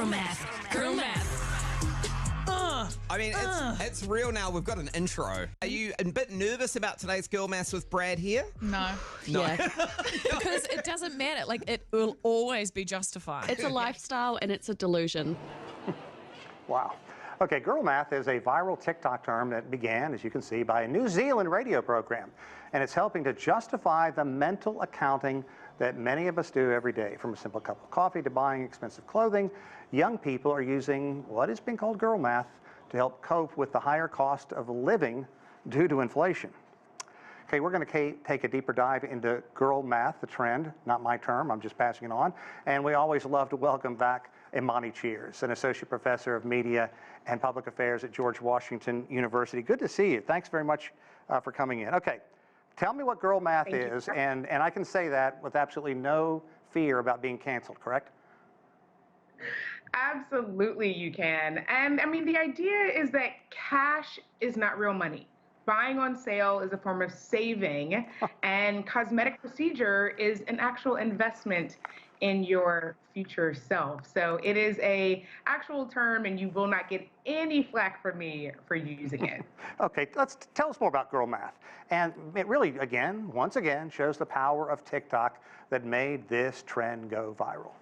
math. Girl math. I mean, it's real now. We've got an intro. Are you a bit nervous about today's Girl Maths with Brad here? No. Yeah. Because it doesn't matter. Like, it will always be justified. It's a lifestyle and it's a delusion. Wow. Okay, girl math is a viral TikTok term that began, as you can see, by a New Zealand radio program. And it's helping to justify the mental accounting that many of us do every day. From a simple cup of coffee to buying expensive clothing, young people are using what is being called girl math to help cope with the higher cost of living due to inflation. Okay, we're going to take a deeper dive into girl math, the trend, not my term, I'm just passing it on. And we always love to welcome back Imani Cheers, an associate professor of media and public affairs at George Washington University. Good to see you. Thanks very much for coming in. Okay, tell me what girl math is, and I can say that with absolutely no fear about being canceled, correct? Absolutely, you can. And I mean, the idea is that cash is not real money. Buying on sale is a form of saving, and cosmetic procedure is an actual investment in your future self. So it is a actual term, and you will not get any flack from me for using it. Okay, tell us more about girl math. And it really, once again, shows the power of TikTok that made this trend go viral.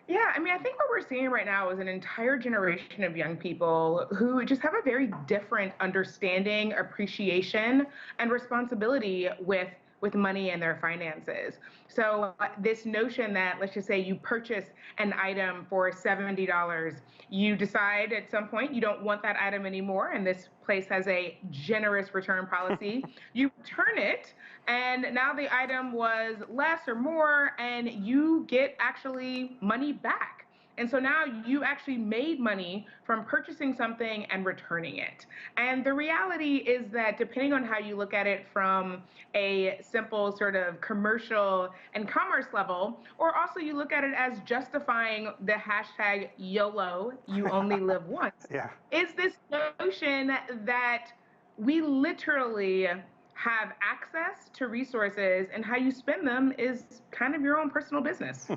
Yeah, I mean, I think what we're seeing right now is an entire generation of young people who just have a very different understanding, appreciation, and responsibility with money and their finances. So this notion that, let's just say you purchase an item for $70, you decide at some point you don't want that item anymore, and this place has a generous return policy. You return it, and now the item was less or more, and you get actually money back. And so now you actually made money from purchasing something and returning it. And the reality is that depending on how you look at it from a simple sort of commercial and commerce level, or also you look at it as justifying the hashtag YOLO, you only live once, is this notion that we literally have access to resources, and how you spend them is kind of your own personal business.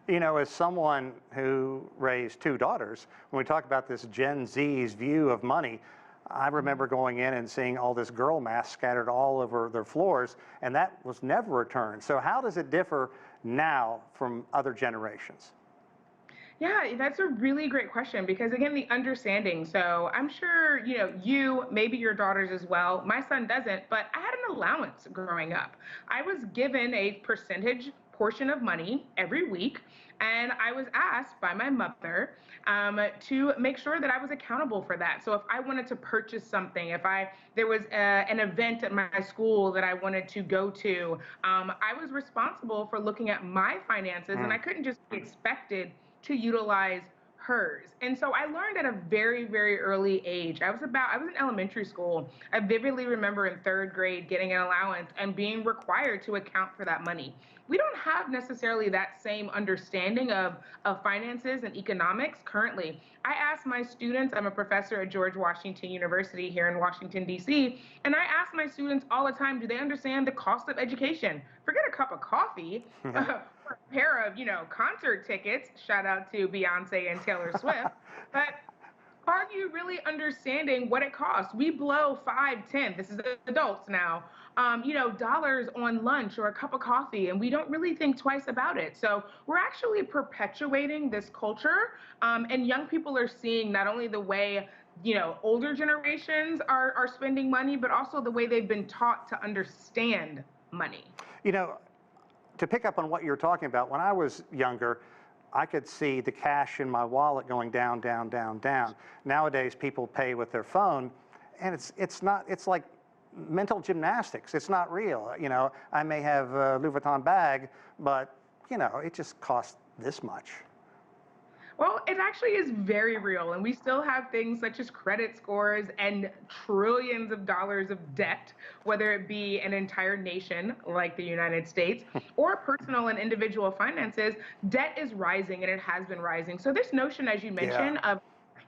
You know, as someone who raised two daughters, when we talk about this Gen Z's view of money, I remember going in and seeing all this girl math scattered all over their floors, and that was never returned. So how does it differ now from other generations? Yeah, that's a really great question, because again, the understanding. So I'm sure, you, maybe your daughters as well. My son doesn't, but I had an allowance growing up. I was given a percentage portion of money every week, and I was asked by my mother to make sure that I was accountable for that. So if I wanted to purchase something, if there was an event at my school that I wanted to go to, I was responsible for looking at my finances, and I couldn't just be expected to utilize hers. And so I learned at a very, very early age. I was in elementary school. I vividly remember in 3rd grade getting an allowance and being required to account for that money. We don't have necessarily that same understanding of finances and economics currently. I ask my students, I'm a professor at George Washington University here in Washington, D.C., and I ask my students all the time, do they understand the cost of education? Forget a cup of coffee, a pair of, concert tickets, shout out to Beyonce and Taylor Swift, but are you really understanding what it costs? We blow 5, 10, this is adults now, dollars on lunch or a cup of coffee, and we don't really think twice about it. So we're actually perpetuating this culture, and young people are seeing not only the way, older generations are spending money, but also the way they've been taught to understand money. To pick up on what you're talking about, when I was younger, I could see the cash in my wallet going down, down, down, down. Nowadays, people pay with their phone, and it's like mental gymnastics. It's not real. I may have a Louis Vuitton bag, but, it just costs this much. Well, it actually is very real, and we still have things such as credit scores and trillions of dollars of debt, whether it be an entire nation like the United States or personal and individual finances. Debt is rising, and it has been rising. So this notion, as you mentioned, of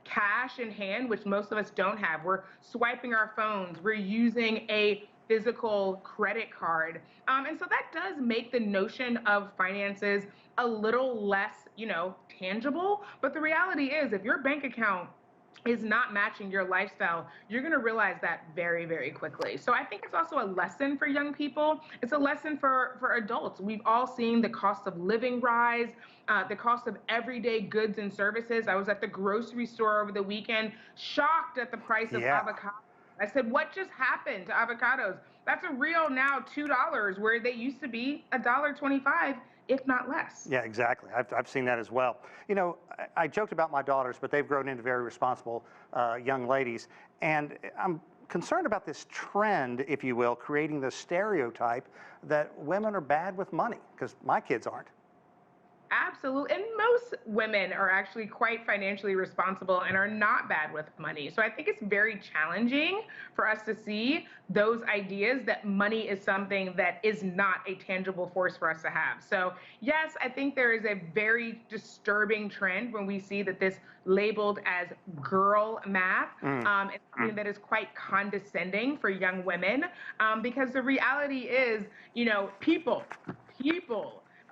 cash in hand, which most of us don't have, we're swiping our phones, we're using a physical credit card. And so that does make the notion of finances a little less, tangible. But the reality is, if your bank account is not matching your lifestyle, you're going to realize that very, very quickly. So I think it's also a lesson for young people. It's a lesson for adults. We've all seen the cost of living rise, the cost of everyday goods and services. I was at the grocery store over the weekend, shocked at the price of avocado. I said, what just happened to avocados? That's a real now $2 where they used to be $1.25, if not less. Yeah, exactly. I've seen that as well. I joked about my daughters, but they've grown into very responsible young ladies. And I'm concerned about this trend, if you will, creating the stereotype that women are bad with money, because my kids aren't. Absolutely. And most women are actually quite financially responsible and are not bad with money. So I think it's very challenging for us to see those ideas that money is something that is not a tangible force for us to have. So yes, I think there is a very disturbing trend when we see that this labeled as girl math is something that is quite condescending for young women, because the reality is, people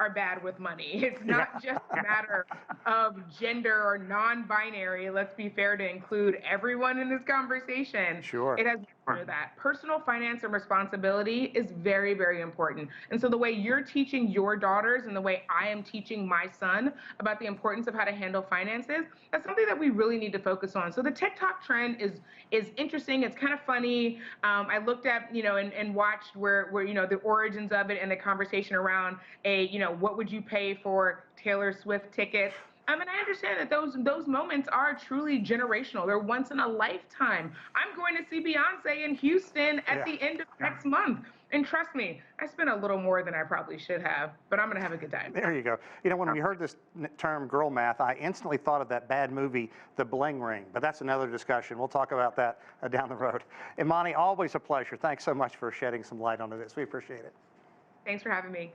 are bad with money. It's not just a matter of gender or non-binary. Let's be fair to include everyone in this conversation. Sure. It has more to that. Personal finance and responsibility is very, very important. And so the way you're teaching your daughters and the way I am teaching my son about the importance of how to handle finances, that's something that we really need to focus on. So the TikTok trend is interesting. It's kind of funny. I looked at, and watched where the origins of it and the conversation around what would you pay for Taylor Swift tickets? And I understand that those moments are truly generational. They're once in a lifetime. I'm going to see Beyonce in Houston at the end of next month. And trust me, I spent a little more than I probably should have, but I'm going to have a good time. There you go. When we heard this term girl math, I instantly thought of that bad movie, The Bling Ring, but that's another discussion. We'll talk about that down the road. Imani, always a pleasure. Thanks so much for shedding some light onto this. We appreciate it. Thanks for having me.